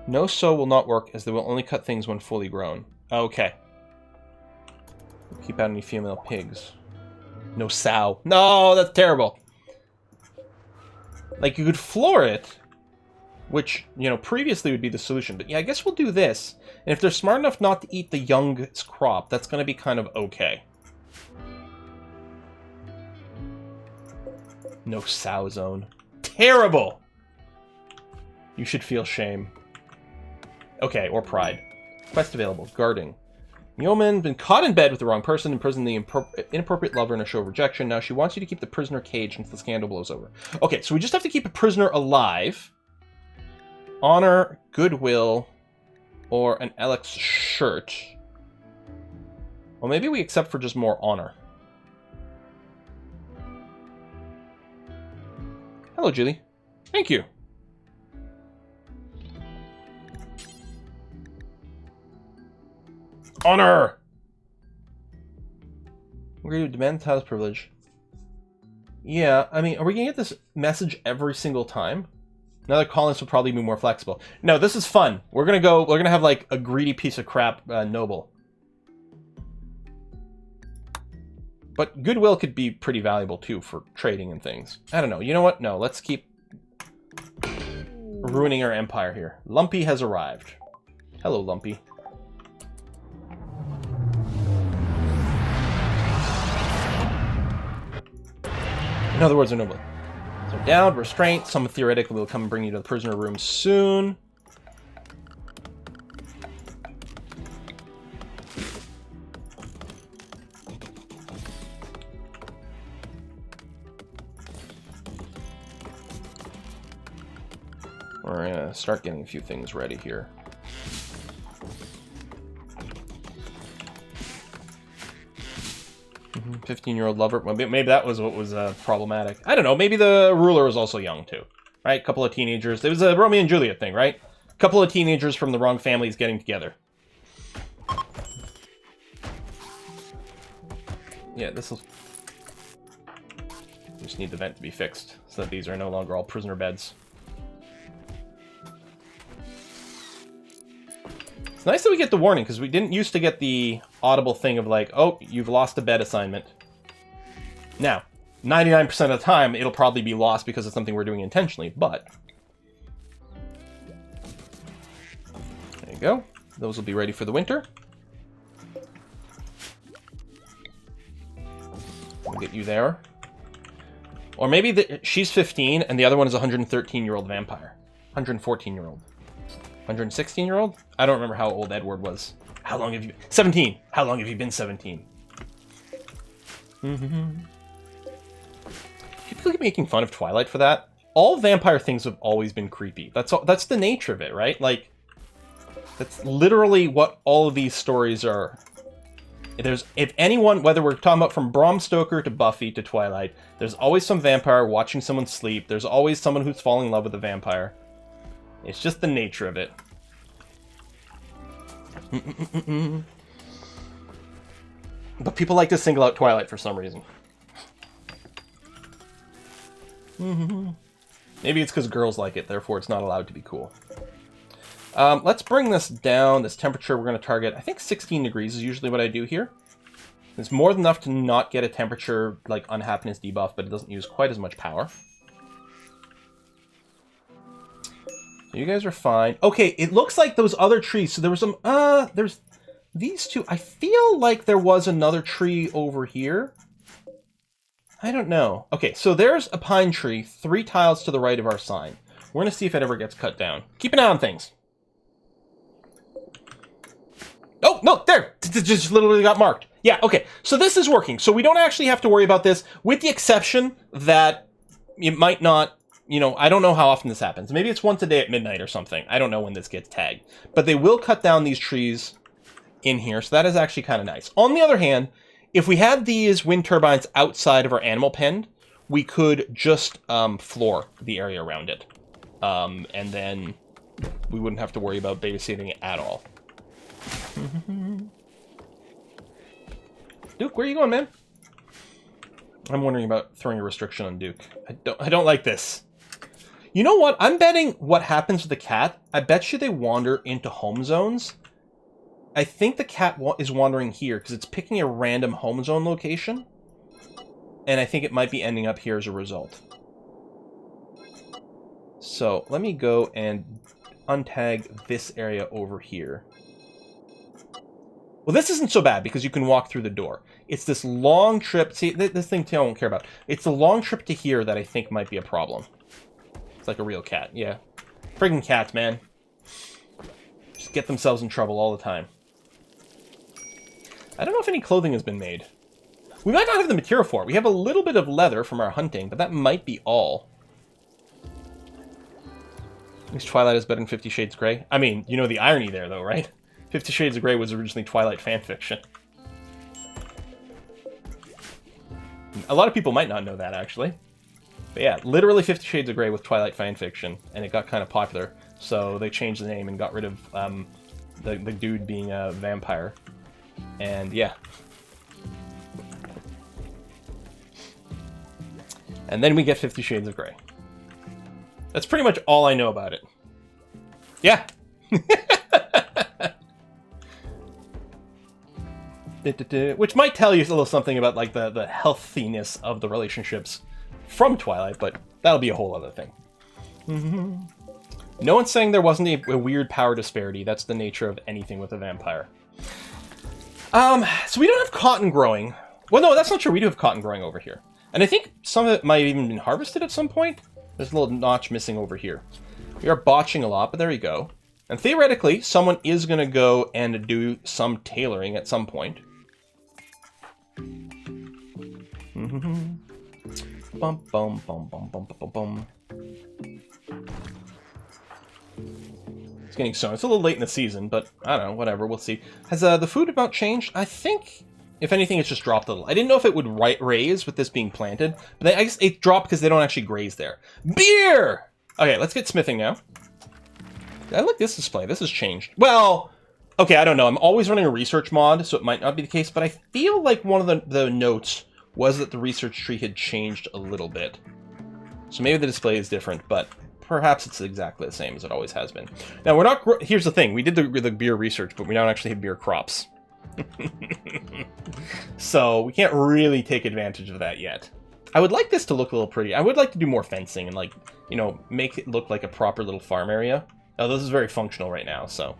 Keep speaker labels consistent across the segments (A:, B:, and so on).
A: No sow will not work, as they will only cut things when fully grown. Okay. Keep out any female pigs. No sow. No, that's terrible. Like, you could floor it, which, you know, previously would be the solution. But yeah, I guess we'll do this. And if they're smart enough not to eat the youngest crop, that's going to be kind of okay. No sow zone. Terrible! You should feel shame. Okay, or pride. Quest available. Guarding. Yeoman, been caught in bed with the wrong person, imprisoned the inappropriate lover in a show of rejection. Now she wants you to keep the prisoner caged until the scandal blows over. Okay, so we just have to keep a prisoner alive. Honor, goodwill, or an Alex shirt. Well, maybe we accept for just more honor. Hello, Julie. Thank you. Honor! We're going to demand house privilege. Yeah, I mean, are we going to get this message every single time? Another colonist will probably be more flexible. No, this is fun. We're going to have like a greedy piece of crap noble. But goodwill could be pretty valuable too for trading and things. I don't know. You know what? No, let's keep ruining our empire here. Lumpy has arrived. Hello, Lumpy. In other words, they're noble. So down, restraint. Someone theoretically will come and bring you to the prisoner room soon. We're gonna start getting a few things ready here. Mm-hmm. 15-year-old lover. Well, maybe that was what was problematic. I don't know. Maybe the ruler was also young too, right? A couple of teenagers. It was a Romeo and Juliet thing, right? A couple of teenagers from the wrong families getting together. Yeah, this will. Just need the vent to be fixed so that these are no longer all prisoner beds. It's nice that we get the warning, because we didn't used to get the audible thing of like, oh, you've lost a bed assignment. Now, 99% of the time, it'll probably be lost because of something we're doing intentionally, but... There you go. Those will be ready for the winter. We'll get you there. Or maybe she's 15, and the other one is a 113-year-old vampire. 114-year-old. 116-year-old? I don't remember how old Edward was. How long have you been? 17! How long have you been 17? People keep making fun of Twilight for that. All vampire things have always been creepy. That's the nature of it, right? Like, that's literally what all of these stories are. If anyone, whether we're talking about from Bram Stoker to Buffy to Twilight, there's always some vampire watching someone sleep. There's always someone who's falling in love with a vampire. It's just the nature of it. But people like to single out Twilight for some reason. Maybe it's because girls like it, therefore it's not allowed to be cool. Let's bring this down, this temperature we're going to target. I think 16 degrees is usually what I do here. It's more than enough to not get a temperature, like, unhappiness debuff, but it doesn't use quite as much power. So you guys are fine. Okay, it looks like those other trees. So there was some, there's these two. I feel like there was another tree over here. I don't know. Okay, so there's a pine tree 3 tiles to the right of our sign. We're going to see if it ever gets cut down. Keep an eye on things. Oh, no, there! It just literally got marked. Yeah, okay. So this is working. So we don't actually have to worry about this, with the exception that it might not... You know, I don't know how often this happens. Maybe it's once a day at midnight or something. I don't know when this gets tagged. But they will cut down these trees in here, so that is actually kind of nice. On the other hand, if we had these wind turbines outside of our animal pen, we could just floor the area around it. And then we wouldn't have to worry about babysitting it at all. Duke, where are you going, man? I'm wondering about throwing a restriction on Duke. I don't like this. You know what? I'm betting what happens to the cat. I bet you they wander into home zones. I think the cat is wandering here because it's picking a random home zone location. And I think it might be ending up here as a result. So let me go and untag this area over here. Well, this isn't so bad because you can walk through the door. It's this long trip. See, this thing I won't care about. It's the long trip to here that I think might be a problem. It's like a real cat, yeah. Friggin' cats, man. Just get themselves in trouble all the time. I don't know if any clothing has been made. We might not have the material for it. We have a little bit of leather from our hunting, but that might be all. At least Twilight is better than 50 Shades of Grey. I mean, you know the irony there, though, right? 50 Shades of Grey was originally Twilight fanfiction. A lot of people might not know that, actually. But yeah, literally 50 Shades of Grey was Twilight fanfiction, and it got kind of popular, so they changed the name and got rid of the dude being a vampire. And yeah. And then we get 50 Shades of Grey. That's pretty much all I know about it. Yeah. Which might tell you a little something about like the healthiness of the relationships from Twilight, but that'll be a whole other thing. No one's saying there wasn't a weird power disparity. That's the nature of anything with a vampire. So we don't have cotton growing. Well, no, that's not true. We do have cotton growing over here. And I think some of it might have even been harvested at some point. There's a little notch missing over here. We are botching a lot, but there you go. And theoretically, someone is going to go and do some tailoring at some point. Bum, bum, bum, bum, bum, bum, bum. It's getting sown. It's a little late in the season, but I don't know, whatever, we'll see. Has the food amount changed? I think, if anything, it's just dropped a little. I didn't know if it would raise with this being planted, but I guess it dropped because they don't actually graze there. Beer! Okay, let's get smithing now. I like this display. This has changed. Well, okay, I don't know. I'm always running a research mod, so it might not be the case, but I feel like one of the notes was that the research tree had changed a little bit. So maybe the display is different, but perhaps it's exactly the same as it always has been. Now, we're not... Here's the thing. We did the beer research, but we don't actually have beer crops. So we can't really take advantage of that yet. I would like this to look a little pretty. I would like to do more fencing and, like, you know, make it look like a proper little farm area. Oh, this is very functional right now, so...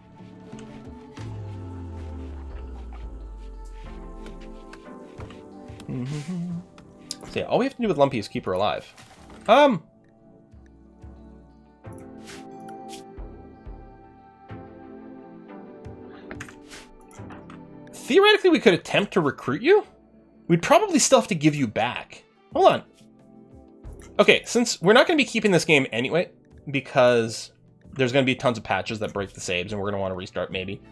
A: So yeah, all we have to do with Lumpy is keep her alive. Theoretically, we could attempt to recruit you. We'd probably still have to give you back. Hold on. Okay, since we're not going to be keeping this game anyway, because there's going to be tons of patches that break the saves, and we're going to want to restart, maybe.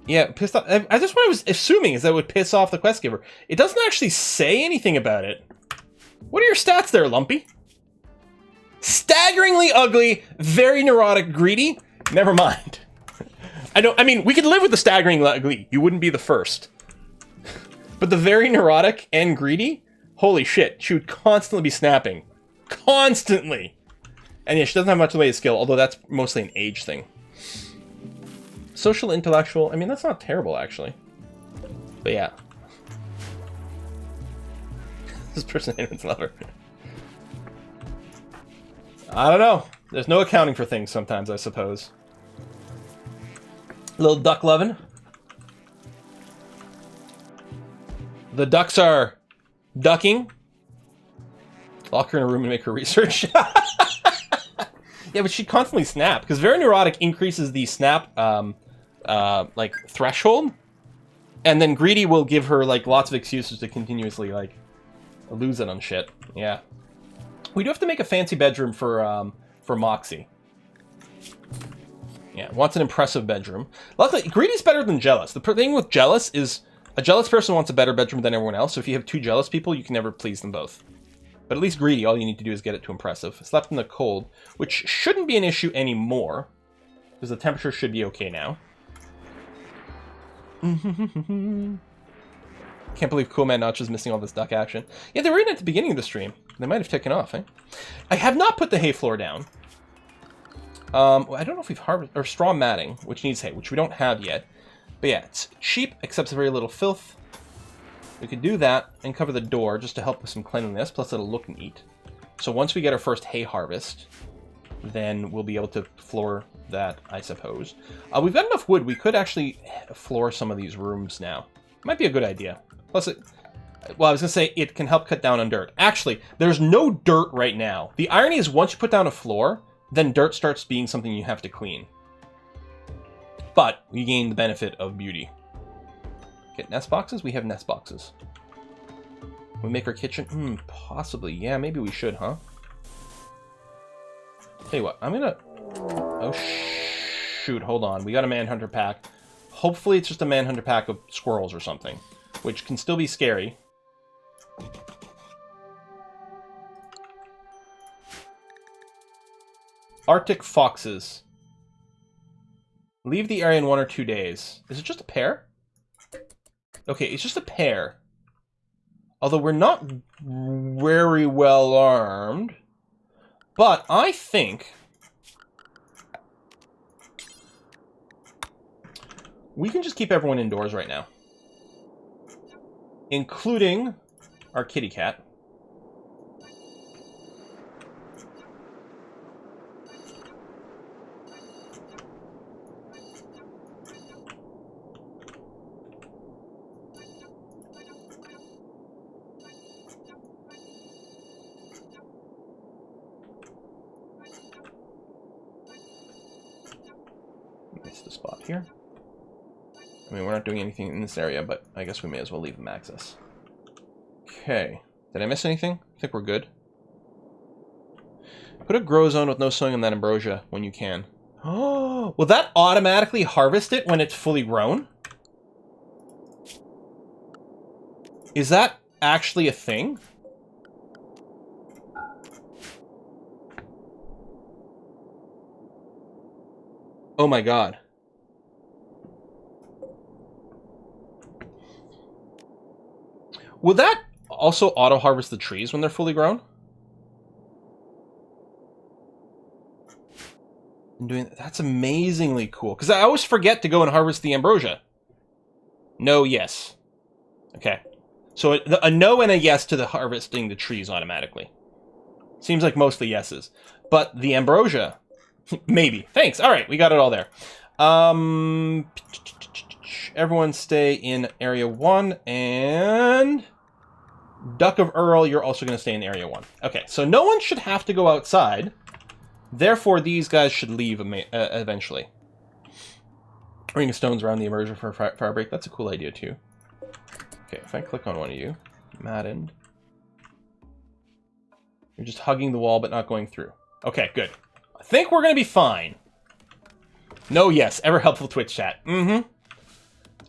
A: Yeah, pissed off. I just what I was assuming is that it would piss off the quest giver. It doesn't actually say anything about it. What are your stats there, Lumpy? Staggeringly ugly, very neurotic, greedy? Never mind. I mean, we could live with the staggeringly ugly. You wouldn't be the first. But the very neurotic and greedy? Holy shit, she would constantly be snapping. Constantly! And yeah, she doesn't have much in the way of skill, although that's mostly an age thing. Social, intellectual, I mean, that's not terrible, actually. But yeah. This person hated its lover. I don't know. There's no accounting for things sometimes, I suppose. Little duck lovin'. The ducks are ducking. Lock her in a room and make her research. Yeah, but she constantly snap because very neurotic increases the snap like threshold, and then greedy will give her like lots of excuses to continuously like lose it on shit. Yeah, we do have to make a fancy bedroom for Moxie. Yeah, wants an impressive bedroom. Luckily, greedy's better than jealous. The thing with jealous is a jealous person wants a better bedroom than everyone else. So if you have two jealous people, you can never please them both. But at least greedy, all you need to do is get it to impressive. Slept in the cold, which shouldn't be an issue anymore, because the temperature should be okay now. Can't believe Cool Man Notch is missing all this duck action. Yeah, they were in at the beginning of the stream. They might have taken off, eh? I have not put the hay floor down. I don't know if we've harvested... Or straw matting, which needs hay, which we don't have yet. But yeah, it's cheap, accepts very little filth. We could do that and cover the door just to help with some cleanliness, plus it'll look neat. So once we get our first hay harvest, then we'll be able to floor that, I suppose. We've got enough wood. We could actually floor some of these rooms now. Might be a good idea. Plus, well, I was going to say it can help cut down on dirt. Actually, there's no dirt right now. The irony is once you put down a floor, then dirt starts being something you have to clean. But we gain the benefit of beauty. Get nest boxes? We have nest boxes. We make our kitchen? Possibly. Yeah, maybe we should, huh? Tell you what, I'm gonna... Oh, shoot, hold on. We got a Manhunter pack. Hopefully it's just a Manhunter pack of squirrels or something, which can still be scary. Arctic foxes. Leave the area in 1 or 2 days. Is it just a pair? Okay, it's just a pair. Although we're not very well armed. But I think we can just keep everyone indoors right now. Including our kitty cat. Missed the spot here. I mean, we're not doing anything in this area, but I guess we may as well leave them access. Okay. Did I miss anything? I think we're good. Put a grow zone with no sowing on that ambrosia when you can. Oh, will that automatically harvest it when it's fully grown? Is that actually a thing? Oh my god. Will that also auto-harvest the trees when they're fully grown? That's amazingly cool. Because I always forget to go and harvest the ambrosia. No, yes. Okay. So a no and a yes to the harvesting the trees automatically. Seems like mostly yeses. But the ambrosia... Maybe. Thanks. All right, we got it all there. Everyone stay in Area 1, and... Duck of Earl, you're also going to stay in Area 1. Okay, so no one should have to go outside. Therefore, these guys should leave eventually. Ring of stones around the immersion for a fire break. That's a cool idea, too. Okay, if I click on one of you, maddened. You're just hugging the wall, but not going through. Okay, good. I think we're going to be fine. No, yes. Ever helpful Twitch chat. Mm-hmm.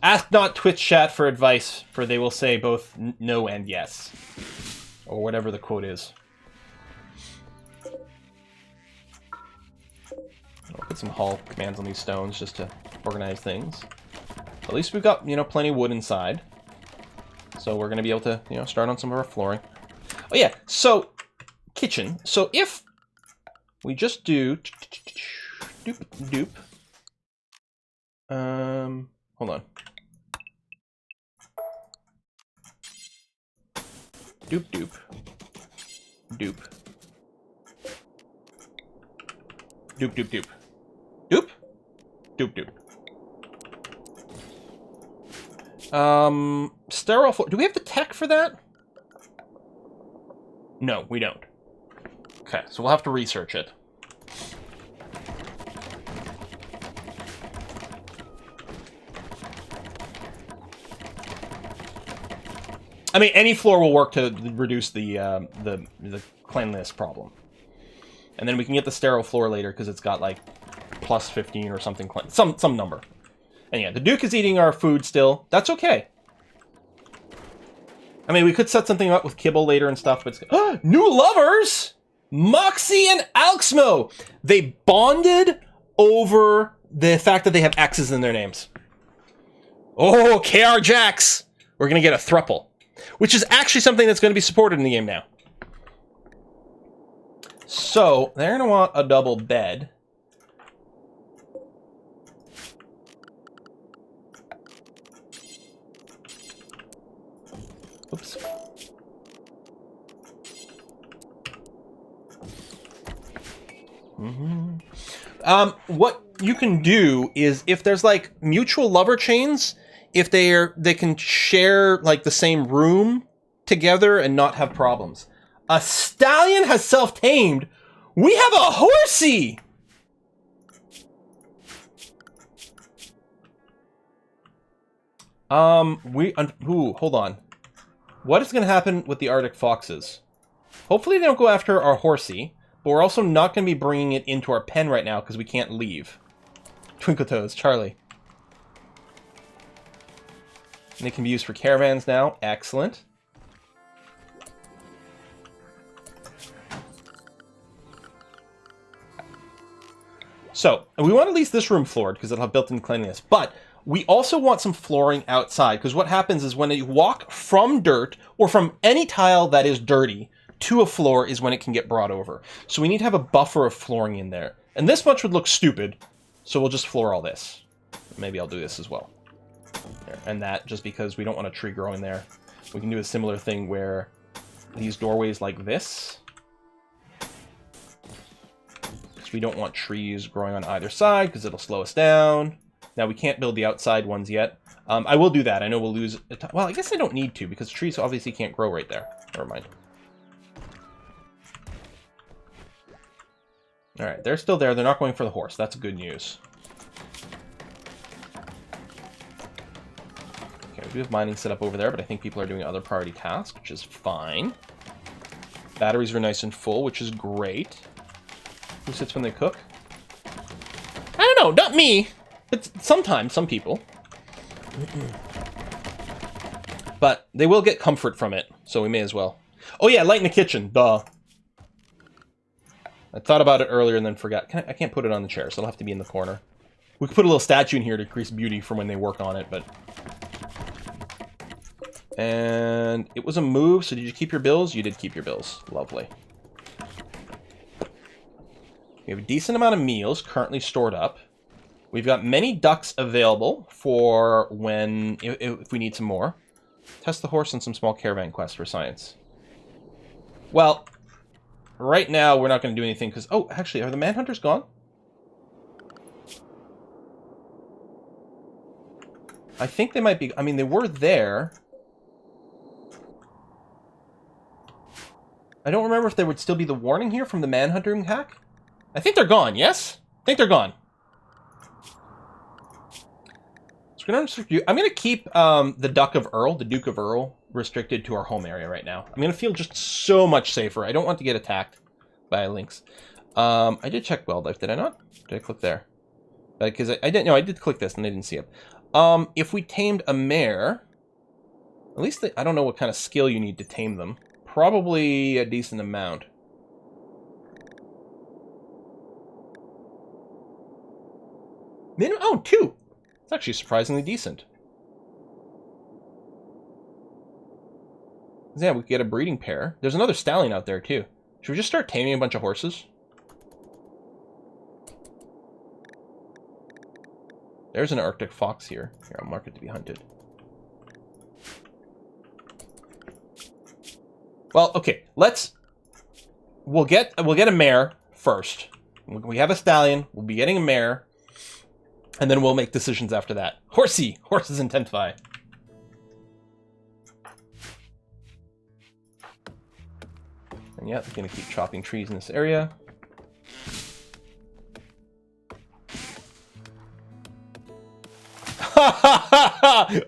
A: Ask not Twitch chat for advice, for they will say both no and yes. Or whatever the quote is. I'll put some hull commands on these stones just to organize things. At least we've got, plenty of wood inside. So we're going to be able to, start on some of our flooring. Oh yeah, so, kitchen. So if we just do... Doop, doop. Hold on. Doop, doop. Doop. Doop, doop, doop. Doop? Doop, doop. Sterile floor. Do we have the tech for that? No, we don't. Okay, so we'll have to research it. I mean, any floor will work to reduce the cleanliness problem. And then we can get the sterile floor later because it's got like plus 15 or something, some number. And yeah, the Duke is eating our food still. That's okay. I mean, we could set something up with kibble later and stuff, but it's... New lovers! Moxie and Alxmo! They bonded over the fact that they have X's in their names. Oh, KR Jax! We're gonna get a thruple. Which is actually something that's going to be supported in the game now. So they're going to want a double bed. Oops. What you can do is, if there's like mutual lover chains, if they can share like the same room together and not have problems. A stallion has self-tamed. We have a horsey. Hold on. What is going to happen with the Arctic foxes? Hopefully they don't go after our horsey. But we're also not going to be bringing it into our pen right now because we can't leave. Twinkle Toes, Charlie. And they can be used for caravans now. Excellent. So, we want at least this room floored because it'll have built-in cleanliness. But we also want some flooring outside, because what happens is when you walk from dirt or from any tile that is dirty to a floor is when it can get brought over. So we need to have a buffer of flooring in there. And this much would look stupid, so we'll just floor all this. Maybe I'll do this as well. There. And that, just because we don't want a tree growing there. We can do a similar thing where these doorways like this. Because we don't want trees growing on either side, because it'll slow us down. Now, we can't build the outside ones yet. I will do that. I know we'll lose... Well, I guess I don't need to, because trees obviously can't grow right there. Never mind. Alright, they're still there. They're not going for the horse. That's good news. Okay, we do have mining set up over there, but I think people are doing other priority tasks, which is fine. Batteries are nice and full, which is great. Who sits when they cook? I don't know, not me. But sometimes, some people. But they will get comfort from it, so we may as well. Oh yeah, light in the kitchen, duh. I thought about it earlier and then forgot. I can't put it on the chair, so it'll have to be in the corner. We could put a little statue in here to increase beauty from when they work on it, but... And it was a move, so did you keep your bills? You did keep your bills. Lovely. We have a decent amount of meals currently stored up. We've got many ducks available for when... if we need some more. Test the horse on some small caravan quests for science. Well... Right now, we're not going to do anything because... Oh, actually, are the Manhunters gone? I think they might be... I mean, they were there. I don't remember if there would still be the warning here from the Manhunter hack. I think they're gone, yes? I think they're gone. So I'm going to keep the Duke of Earl, restricted to our home area right now. I'm going to feel just so much safer. I don't want to get attacked by lynx. I did check wildlife, did I not? Did I click there? Because I didn't know, I did click this and I didn't see it. If we tamed a mare, at least I don't know what kind of skill you need to tame them. Probably a decent amount. Oh, 2! It's actually surprisingly decent. Yeah, we could get a breeding pair. There's another stallion out there, too. Should we just start taming a bunch of horses? There's an Arctic fox here. Here, I'll mark it to be hunted. Well, okay, we'll get a mare first. We have a stallion, we'll be getting a mare, and then we'll make decisions after that. Horsey! Horses intensify. And yeah, we're gonna keep chopping trees in this area.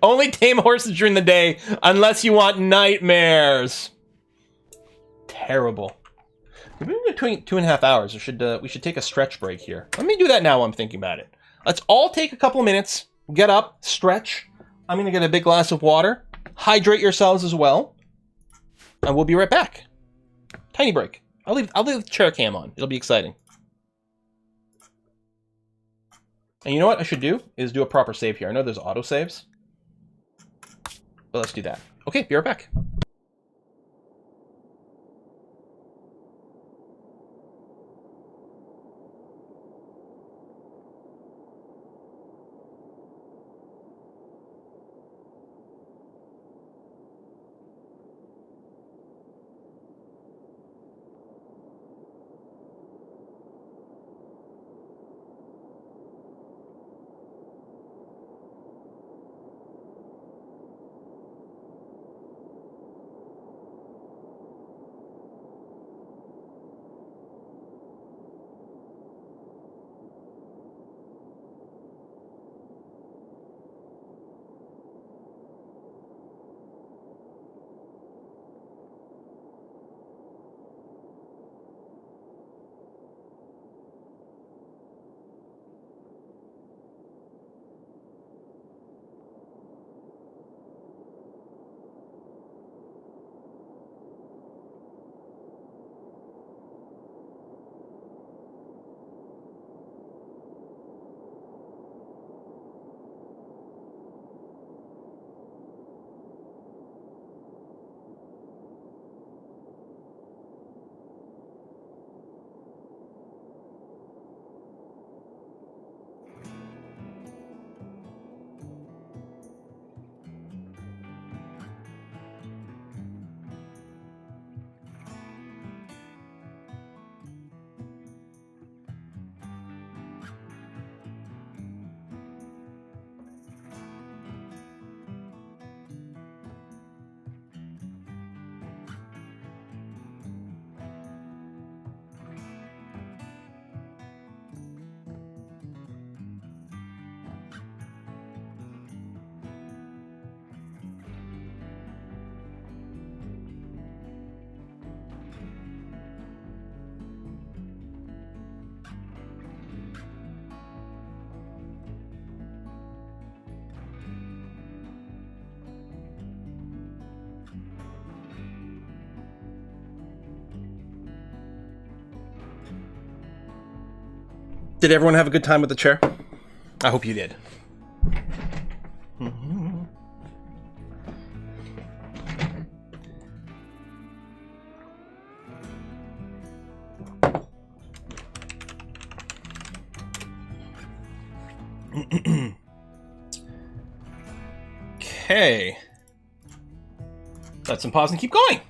A: Only tame horses during the day, unless you want nightmares. Terrible. We've been doing 2.5 hours. We should take a stretch break here. Let me do that now while I'm thinking about it. Let's all take a couple of minutes, get up, stretch. I'm gonna get a big glass of water. Hydrate yourselves as well. And we'll be right back. Tiny break. I'll leave the chair cam on. It'll be exciting. And you know what I should do? Is do a proper save here. I know there's auto saves. But let's do that. Okay, be right back. Did everyone have a good time with the chair? I hope you did. Okay. Let's pause and keep going.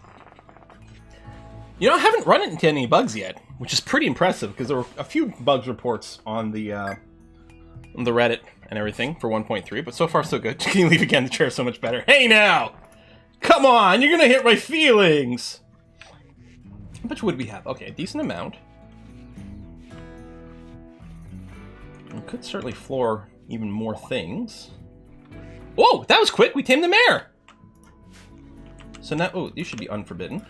A: You know, I haven't run into any bugs yet, which is pretty impressive because there were a few bugs reports on the Reddit and everything for 1.3, but so far so good. Can you leave again? The chair's so much better. Hey now! Come on, you're gonna hit my feelings! How much wood we have? Okay, a decent amount. We could certainly floor even more things. Whoa, that was quick! We tamed the mare! So now, oh, these should be unforbidden.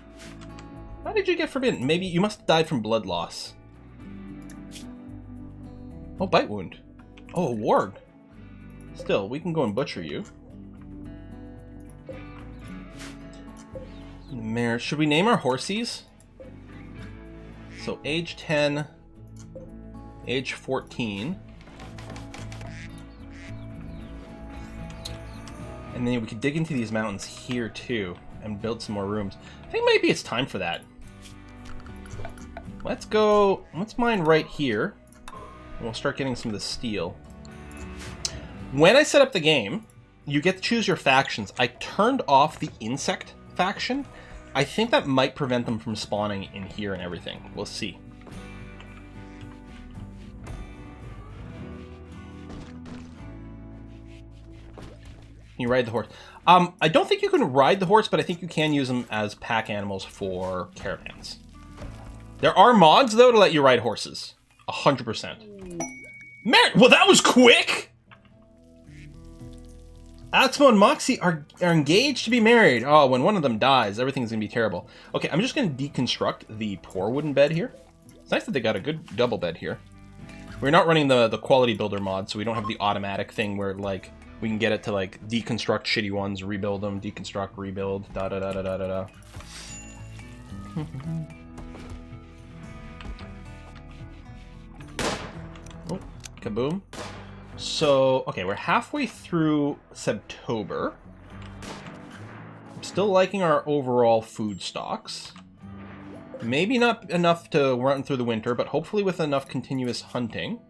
A: How did you get forbidden? Maybe you must have died from blood loss. Oh, bite wound. Oh, a ward. Still, we can go and butcher you. The mare. Should we name our horsies? So, age 10, age 14. And then we could dig into these mountains here, too, and build some more rooms. I think maybe it's time for that. Let's go, let's mine right here. And we'll start getting some of the steel. When I set up the game, you get to choose your factions. I turned off the insect faction. I think that might prevent them from spawning in here and everything. We'll see. Can you ride the horse? I don't think you can ride the horse, but I think you can use them as pack animals for caravans. There are mods, though, to let you ride horses. 100%. Well, that was quick! Atsumo and Moxie are engaged to be married. Oh, when one of them dies, everything's going to be terrible. Okay, I'm just going to deconstruct the poor wooden bed here. It's nice that they got a good double bed here. We're not running the quality builder mod, so we don't have the automatic thing where, like, we can get it to, like, deconstruct shitty ones, rebuild them, deconstruct, rebuild, da-da-da-da-da-da-da. Oh, kaboom. So, okay, we're halfway through September. I'm still liking our overall food stocks. Maybe not enough to run through the winter, but hopefully with enough continuous hunting.